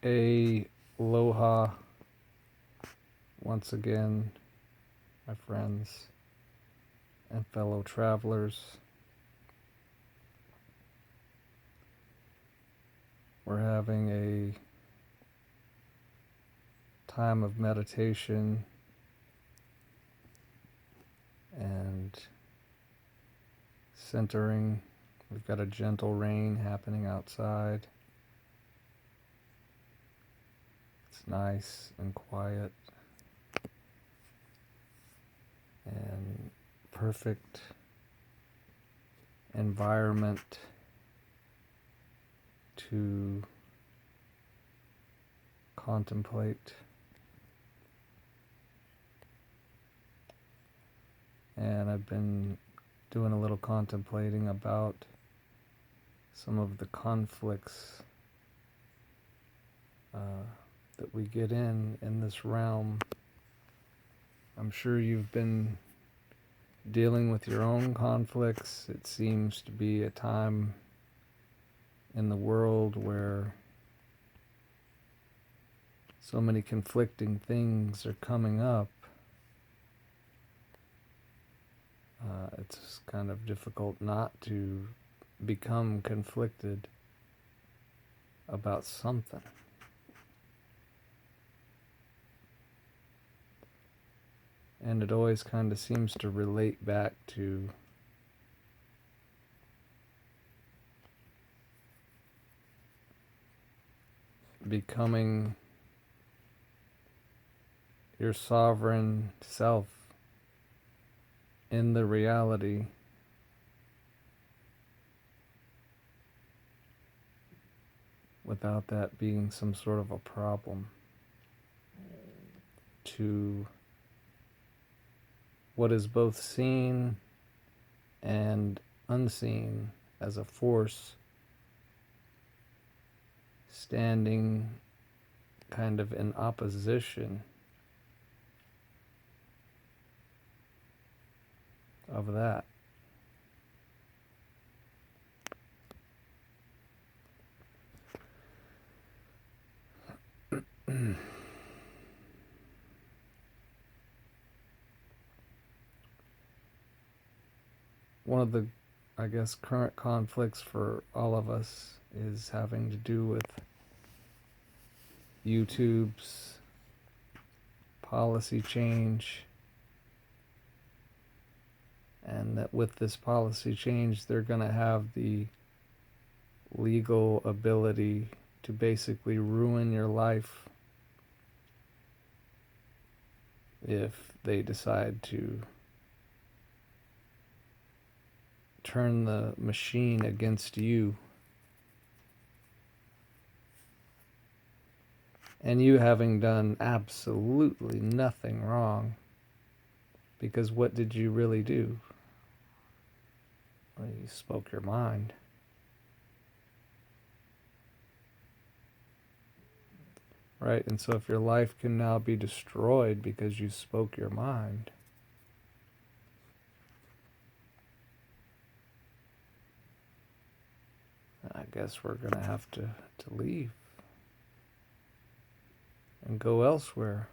Aloha once again, my friends and fellow travelers. We're having a time of meditation and centering. We've got a gentle rain happening outside. It's nice and quiet and perfect environment to contemplate. And I've been doing a little contemplating about some of the conflicts that we get in this realm. I'm sure you've been dealing with your own conflicts. It seems to be a time in the world where so many conflicting things are coming up. It's kind of difficult not to become conflicted about something. And it always kind of seems to relate back to becoming your sovereign self in the reality without that being some sort of a problem to what is both seen and unseen as a force standing kind of in opposition of that. One of the, I guess, current conflicts for all of us is having to do with YouTube's policy change, and that with this policy change they're going to have the legal ability to basically ruin your life if they decide to turn the machine against you. And you having done absolutely nothing wrong. Because what did you really do? Well, you spoke your mind. Right? And so if your life can now be destroyed because you spoke your mind, I guess we're going to have to leave and go elsewhere.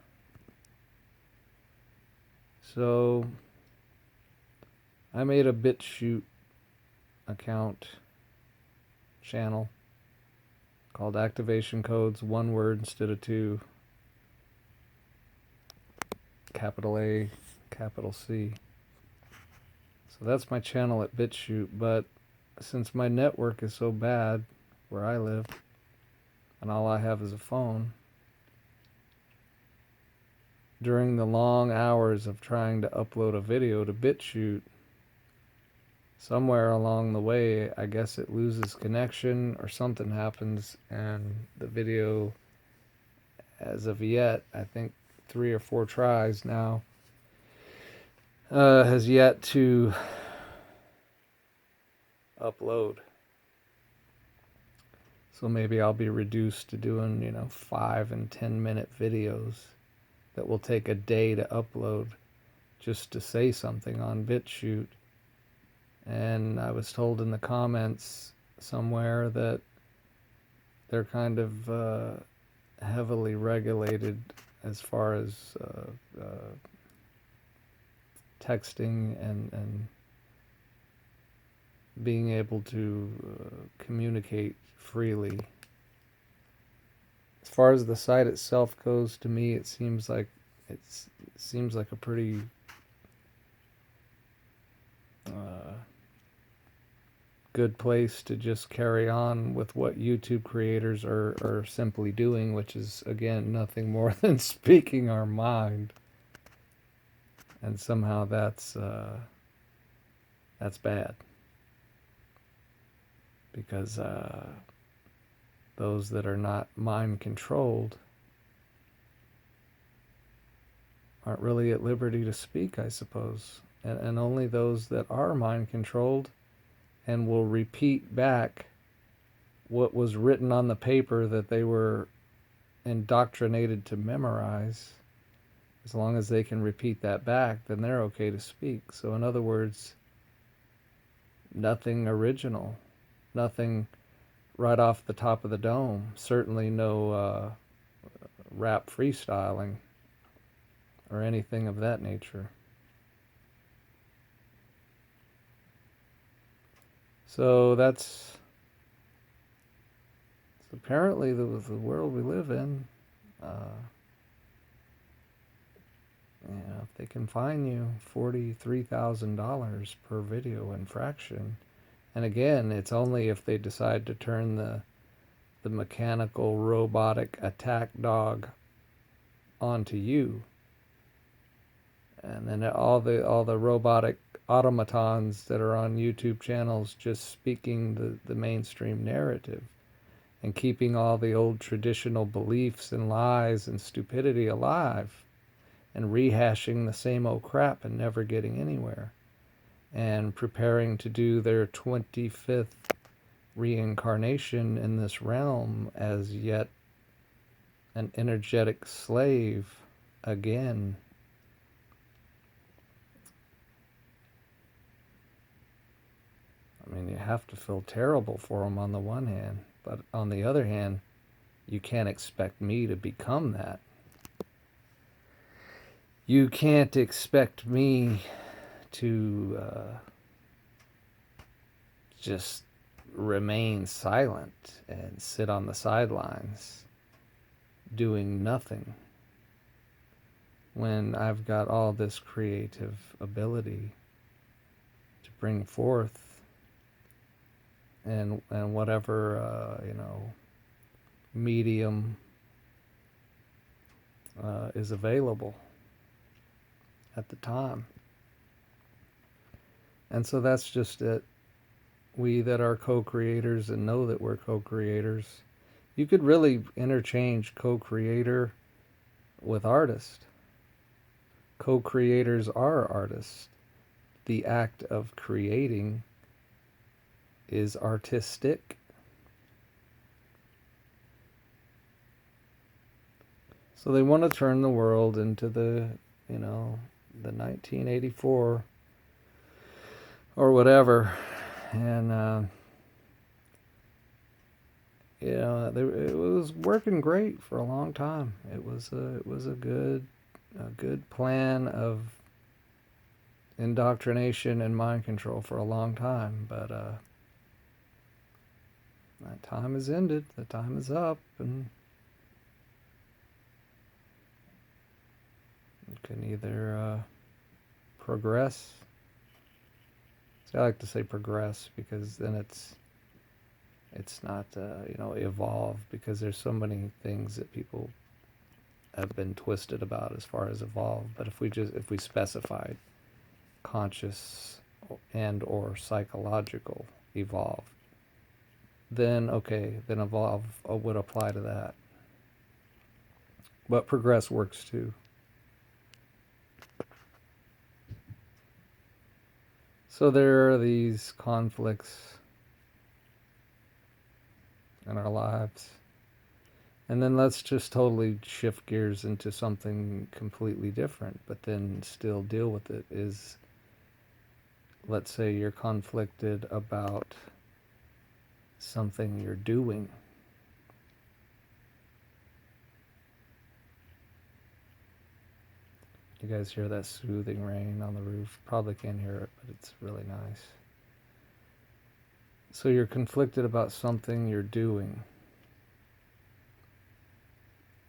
So I made a BitChute account channel called Activation Codes, one word instead of two, capital A, capital C. So that's my channel at BitChute, but since my network is so bad where I live and all I have is a phone, during the long hours of trying to upload a video to BitChute, somewhere along the way, I guess it loses connection or something happens, and the video, as of yet, I think 3 or 4 tries now, has yet to upload. So maybe I'll be reduced to doing, 5 and 10 minute videos that will take a day to upload just to say something on BitChute. And I was told in the comments somewhere that they're kind of heavily regulated as far as texting and being able to communicate freely. As far as the site itself goes, to me, it seems like it seems like a pretty good place to just carry on with what YouTube creators are simply doing, which is, again, nothing more than speaking our mind. And somehow that's bad. Because those that are not mind controlled aren't really at liberty to speak, I suppose. And only those that are mind controlled and will repeat back what was written on the paper that they were indoctrinated to memorize, as long as they can repeat that back, then they're okay to speak. So in other words, nothing original, nothing right off the top of the dome, certainly no rap freestyling or anything of that nature. So that's apparently the world we live in. If they can fine you $43,000 per video infraction, and again, it's only if they decide to turn the mechanical robotic attack dog onto you, and then all the robotic automatons that are on YouTube channels just speaking the mainstream narrative and keeping all the old traditional beliefs and lies and stupidity alive and rehashing the same old crap and never getting anywhere, and preparing to do their 25th reincarnation in this realm as yet an energetic slave again. I mean, you have to feel terrible for them on the one hand, but on the other hand, you can't expect me to become that. You can't expect me to just remain silent and sit on the sidelines doing nothing when I've got all this creative ability to bring forth and whatever medium is available at the time. And so that's just it. We that are co-creators and know that we're co-creators, you could really interchange co-creator with artist. Co-creators are artists. The act of creating is artistic. So they want to turn the world into the 1984 or whatever, and it was working great for a long time. It was a good plan of indoctrination and mind control for a long time, but that time has ended. The time is up, and you can either progress. See, I like to say progress because then it's not evolve, because there's so many things that people have been twisted about as far as evolve. But if we specified conscious and or psychological evolve, then okay, then evolve would apply to that. But progress works too. So there are these conflicts in our lives. And then let's just totally shift gears into something completely different, but then still deal with it. Is, let's say you're conflicted about something you're doing. You guys hear that soothing rain on the roof? Probably can't hear it, but it's really nice. So you're conflicted about something you're doing.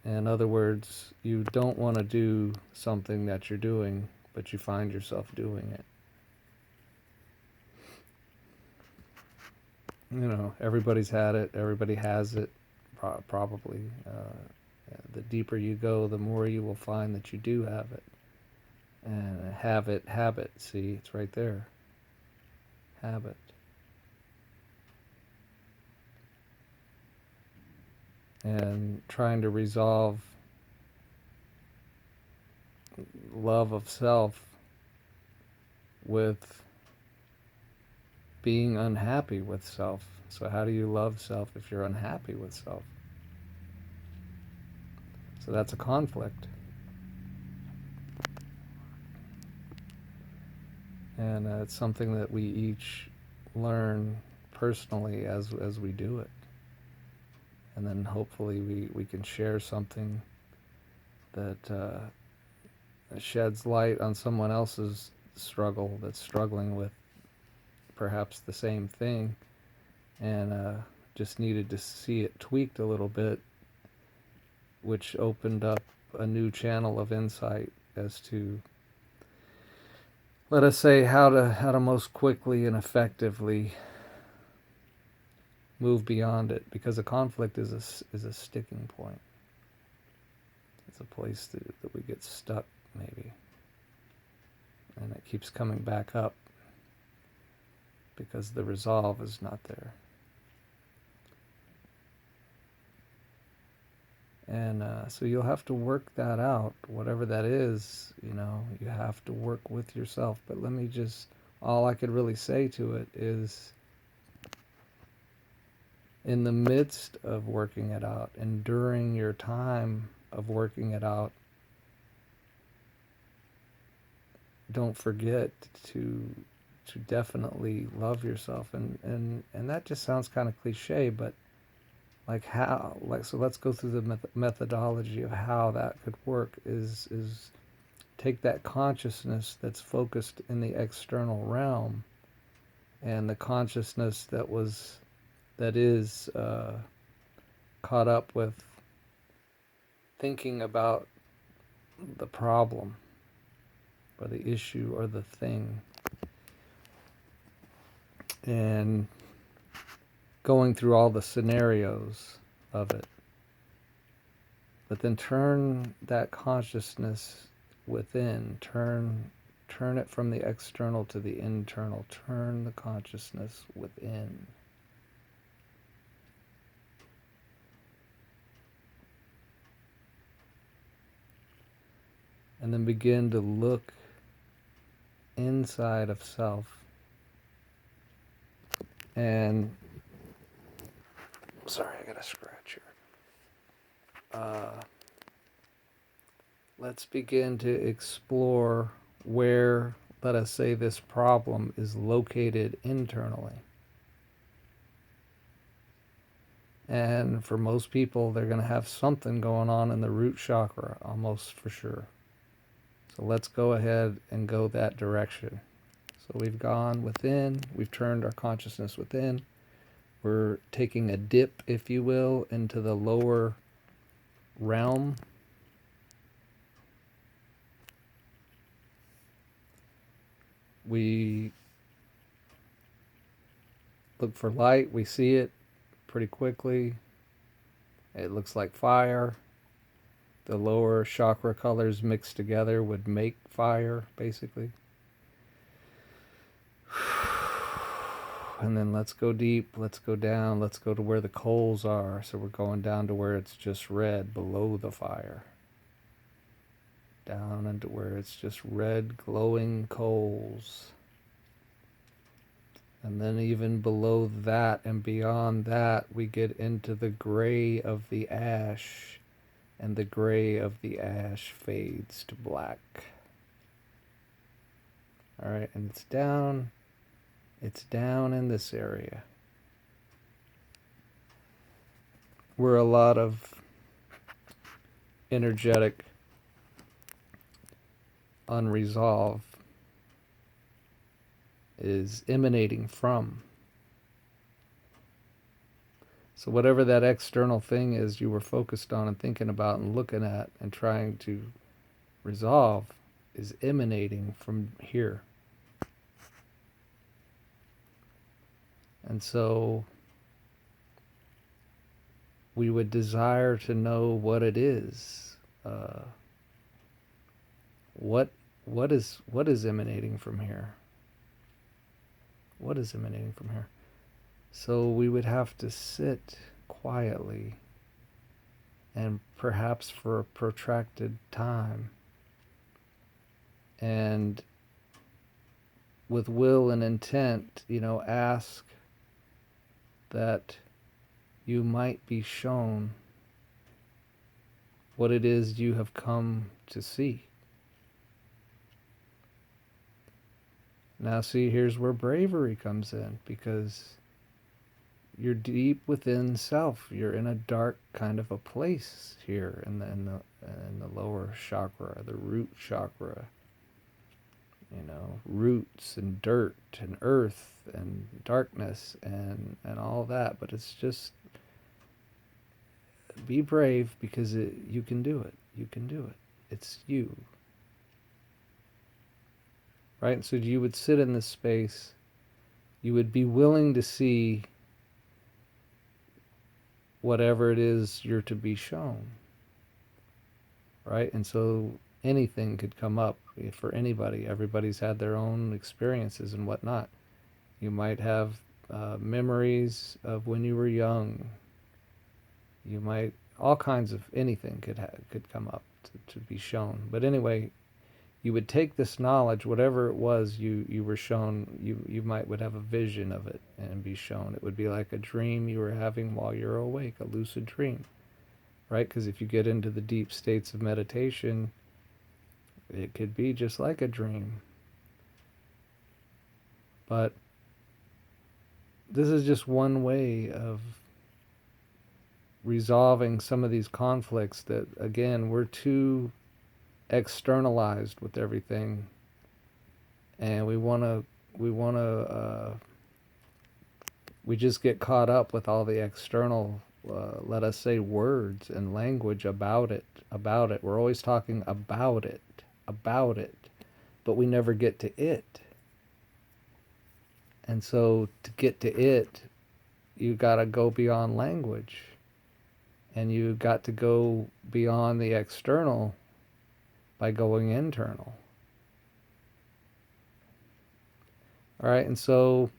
In other words, you don't want to do something that you're doing, but you find yourself doing it. You know, everybody's had it, everybody has it, probably. The deeper you go, the more you will find that you do have it. And habit, see, it's right there. Habit. And trying to resolve love of self with being unhappy with self. So how do you love self if you're unhappy with self? So that's a conflict. And it's something that we each learn personally as we do it. And then hopefully we can share something that sheds light on someone else's struggle that's struggling with perhaps the same thing, and just needed to see it tweaked a little bit, which opened up a new channel of insight as to, let us say, how to most quickly and effectively move beyond it, because a conflict is a sticking point. It's a place that we get stuck, maybe, and it keeps coming back up because the resolve is not there. And so you'll have to work that out, whatever that is. You know, you have to work with yourself. But let me just, all I could really say to it is, in the midst of working it out and during your time of working it out, don't forget to definitely love yourself. And that just sounds kind of cliche, but like how, like, so let's go through the methodology of how that could work. Is take that consciousness that's focused in the external realm, and the consciousness that is caught up with thinking about the problem or the issue or the thing, and going through all the scenarios of it. But then turn that consciousness within, turn it from the external to the internal, turn the consciousness within. And then begin to look inside of self. And sorry, I got a scratch here. Let's begin to explore where, let us say, this problem is located internally. And for most people, they're going to have something going on in the root chakra, almost for sure. So let's go ahead and go that direction. So we've gone within, we've turned our consciousness within. We're taking a dip, if you will, into the lower realm. We look for light, we see it pretty quickly. It looks like fire. The lower chakra colors mixed together would make fire, basically. And then let's go deep, let's go down, let's go to where the coals are. So we're going down to where it's just red below the fire. Down into where it's just red glowing coals. And then even below that and beyond that, we get into the gray of the ash. And the gray of the ash fades to black. All right, and it's down in this area where a lot of energetic unresolved is emanating from. So whatever that external thing is you were focused on and thinking about and looking at and trying to resolve is emanating from here. And so we would desire to know what it is. What is emanating from here? What is emanating from here? So we would have to sit quietly and perhaps for a protracted time and with will and intent, ask that you might be shown what it is you have come to see. Now see, here's where bravery comes in, because you're deep within self. You're in a dark kind of a place here in the lower chakra, the root chakra. Roots and dirt and earth and darkness and all that. But it's just be brave, because you can do it. You can do it. It's you. Right? So you would sit in this space. You would be willing to see whatever it is you're to be shown. Right? And so anything could come up for anybody. Everybody's had their own experiences and whatnot. You might have memories of when you were young. You might, all kinds of anything could come up to be shown. But anyway, you would take this knowledge, whatever it was you were shown, you would have a vision of it and be shown. It would be like a dream you were having while you're awake, a lucid dream, right? Because if you get into the deep states of meditation, it could be just like a dream. But this is just one way of resolving some of these conflicts that, again, we're too externalized with everything, and we just get caught up with all the external, let us say, words and language about it. We're always talking about it, but we never get to it. And so to get to it, you got to go beyond language, and you got to go beyond the external by going internal. All right, and so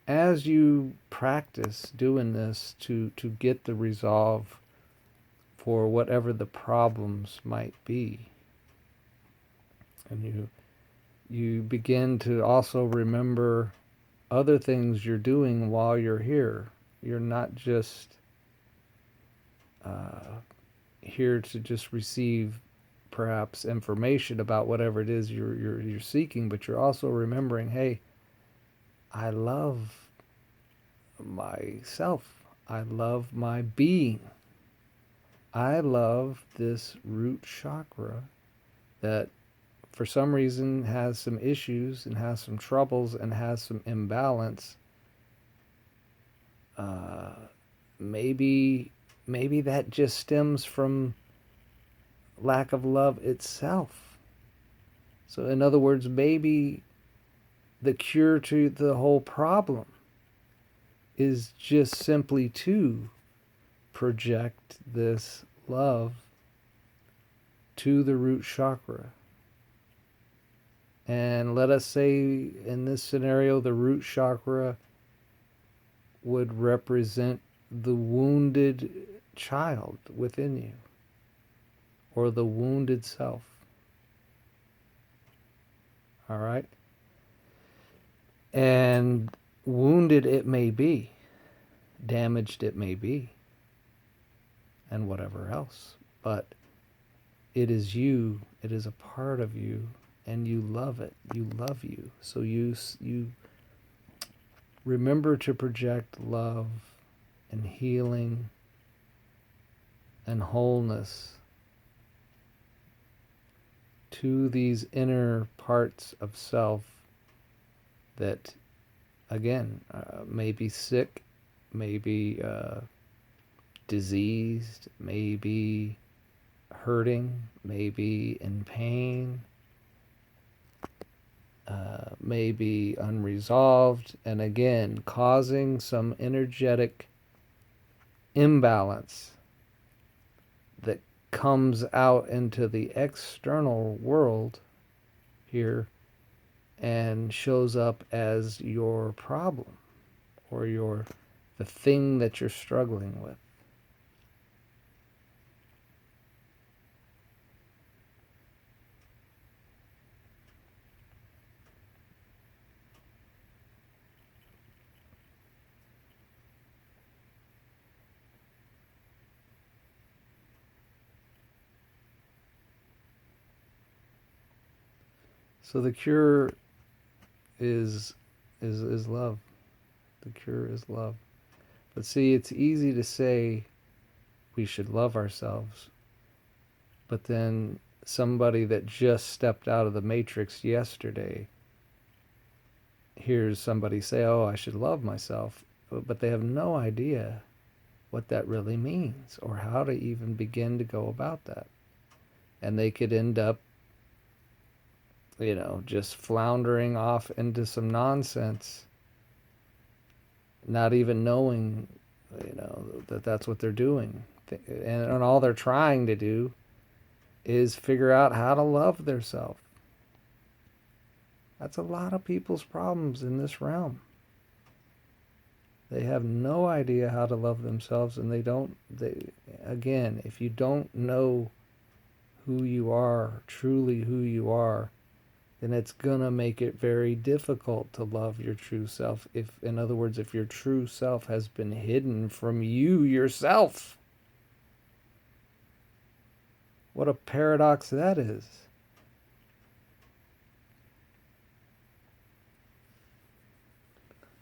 as you practice doing this to get the resolve for whatever the problems might be, and you begin to also remember other things you're doing while you're here. You're not just here to just receive perhaps information about whatever it is you're seeking, but you're also remembering, hey, I love myself. I love my being. I love this root chakra that for some reason has some issues and has some troubles and has some imbalance. Maybe that just stems from lack of love itself. So in other words, maybe the cure to the whole problem is just simply to project this love to the root chakra. And let us say in this scenario, the root chakra would represent the wounded child within you, or the wounded self. All right? And wounded it may be, damaged it may be, and whatever else. But it is you, it is a part of you, and you love it. You love you. So you remember to project love and healing and wholeness to these inner parts of self that, again, may be sick, may be diseased, may be hurting, may be in pain, may be unresolved, and again, causing some energetic imbalance that comes out into the external world here and shows up as your problem or the thing that you're struggling with. So the cure is love. The cure is love. But see, it's easy to say we should love ourselves, but then somebody that just stepped out of the matrix yesterday hears somebody say, "Oh, I should love myself," but they have no idea what that really means or how to even begin to go about that. And they could end up, just floundering off into some nonsense, not even knowing, that that's what they're doing. And all they're trying to do is figure out how to love themselves. That's a lot of people's problems in this realm. They have no idea how to love themselves, and again, if you don't know who you are, truly who you are, then it's going to make it very difficult to love your true self. In other words, if your true self has been hidden from you yourself. What a paradox that is.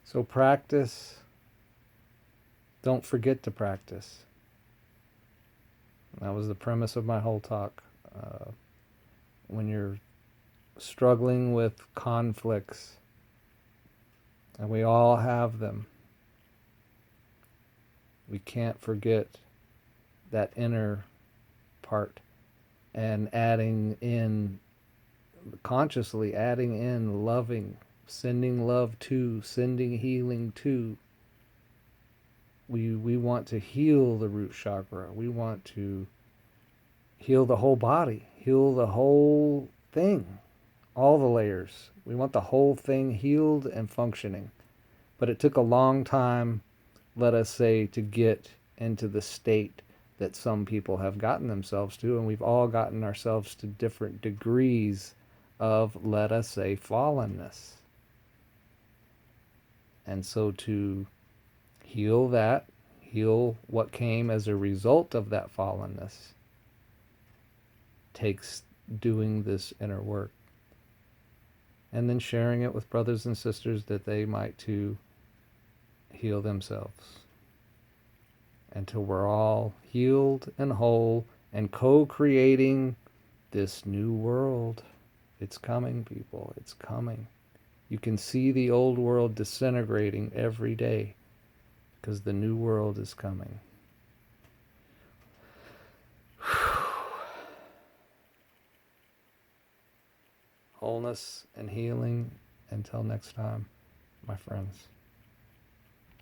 So practice. Don't forget to practice. That was the premise of my whole talk. When you're struggling with conflicts, and we all have them, we can't forget that inner part and consciously adding in loving, sending love to, sending healing to. We want to heal the root chakra. We want to heal the whole body, heal the whole thing, all the layers. We want the whole thing healed and functioning. But it took a long time, let us say, to get into the state that some people have gotten themselves to, and we've all gotten ourselves to different degrees of, let us say, fallenness. And so to heal that, heal what came as a result of that fallenness, takes doing this inner work. And then sharing it with brothers and sisters that they might too heal themselves. Until we're all healed and whole and co-creating this new world. It's coming, people. It's coming. You can see the old world disintegrating every day because the new world is coming. Wholeness and healing until next time, my friends.